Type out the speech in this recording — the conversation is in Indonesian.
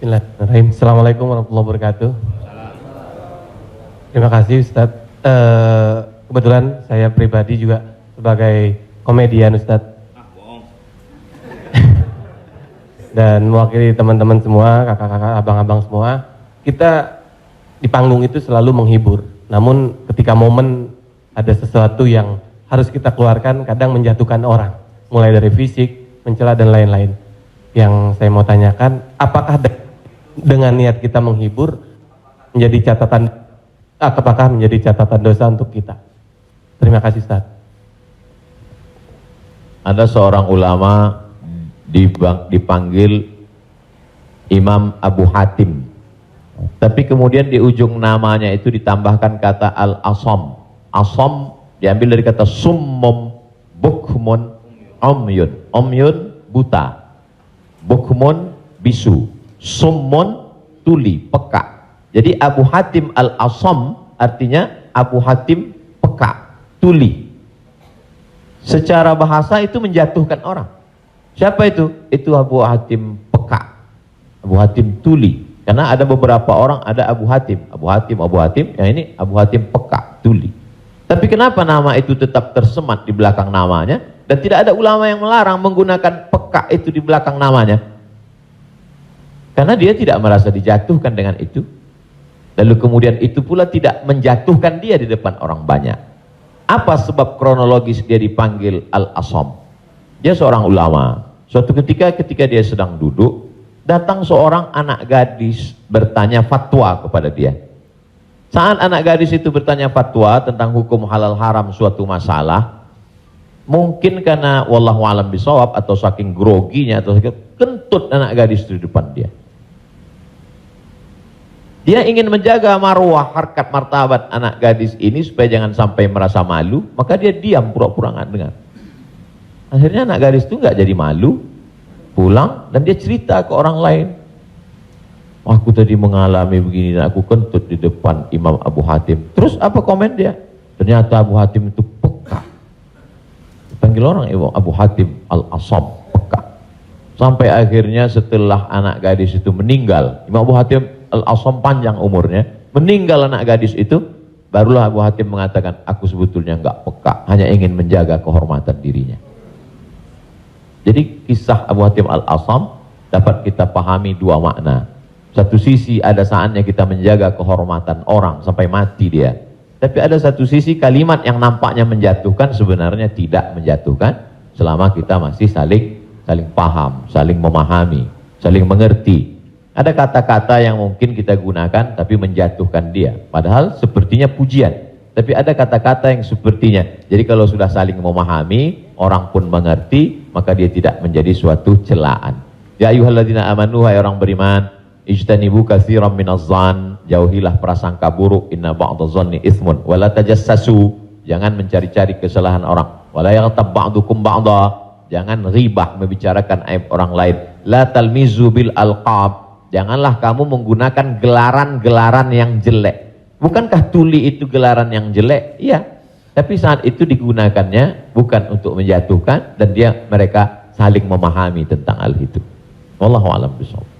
Bismillahirrahmanirrahim. Assalamualaikum warahmatullahi wabarakatuh. Terima kasih Ustadz. Kebetulan saya pribadi juga sebagai komedian Ustadz. Dan mewakili teman-teman semua, kakak-kakak, abang-abang semua. Kita di panggung itu selalu menghibur. Namun ketika momen ada sesuatu yang harus kita keluarkan, kadang menjatuhkan orang. Mulai dari fisik, mencela dan lain-lain. Yang saya mau tanyakan, apakah dengan niat kita menghibur menjadi catatan, apakah menjadi catatan dosa untuk kita? Terima kasih Ustaz. Ada seorang ulama dipanggil Imam Abu Hatim, tapi kemudian di ujung namanya itu ditambahkan kata Al-Asam. Asam diambil dari kata summum, bukmun, umyun. Umyun buta, bukmun bisu, summun tuli, peka. Jadi Abu Hatim Al-Asam artinya Abu Hatim peka, tuli. Secara bahasa itu menjatuhkan orang. Siapa itu? Itu Abu Hatim peka, Abu Hatim tuli. Karena ada beberapa orang, ada Abu Hatim, yang ini Abu Hatim peka, tuli. Tapi kenapa nama itu tetap tersemat di belakang namanya? Dan tidak ada ulama yang melarang menggunakan peka itu di belakang namanya. Karena dia tidak merasa dijatuhkan dengan itu. Lalu kemudian itu pula tidak menjatuhkan dia di depan orang banyak. Apa sebab kronologis dia dipanggil Al-Asam? Dia seorang ulama. Suatu ketika dia sedang duduk, datang seorang anak gadis bertanya fatwa kepada dia. Saat anak gadis itu bertanya fatwa tentang hukum halal haram suatu masalah, mungkin karena wallahu alam bisawab atau saking groginya atau kentut anak gadis itu di depan dia. Dia ingin menjaga marwah, harkat, martabat anak gadis ini supaya jangan sampai merasa malu, maka dia diam, pura-pura nggak dengar. Akhirnya anak gadis itu nggak jadi malu, pulang dan dia cerita ke orang lain. Aku tadi mengalami begini dan aku kentut di depan Imam Abu Hatim. Terus apa komen dia? Ternyata Abu Hatim itu peka. Dipanggil orang Imam Abu Hatim Al-Asam, peka. Sampai akhirnya setelah anak gadis itu meninggal, Imam Abu Hatim Al-Asam panjang umurnya, meninggal anak gadis itu, barulah Abu Hatim mengatakan, aku sebetulnya enggak peka, hanya ingin menjaga kehormatan dirinya. Jadi kisah Abu Hatim Al-Asam dapat kita pahami dua makna. Satu sisi ada saatnya kita menjaga kehormatan orang sampai mati dia. Tapi ada satu sisi kalimat yang nampaknya menjatuhkan sebenarnya tidak menjatuhkan selama kita masih saling paham, saling memahami, saling mengerti. Ada kata-kata yang mungkin kita gunakan tapi menjatuhkan dia. Padahal sepertinya pujian. Tapi ada kata-kata yang sepertinya. Jadi kalau sudah saling memahami, orang pun mengerti, maka dia tidak menjadi suatu celaan. Ya ayyuhalladzina amanu, hai orang beriman, ijtanibu katsiran minadh-dhann, jauhilah prasangka buruk, inna ba'dadh-dhanni itsmun, wala tajassasu, jangan mencari-cari kesalahan orang. Wala yaghtab ba'dukum ba'dha, jangan ribah membicarakan aib orang lain. La talmizu bil alqab, janganlah kamu menggunakan gelaran-gelaran yang jelek. Bukankah tuli itu gelaran yang jelek? Iya. Tapi saat itu digunakannya bukan untuk menjatuhkan dan mereka saling memahami tentang hal itu. Wallahu a'lam bishawab.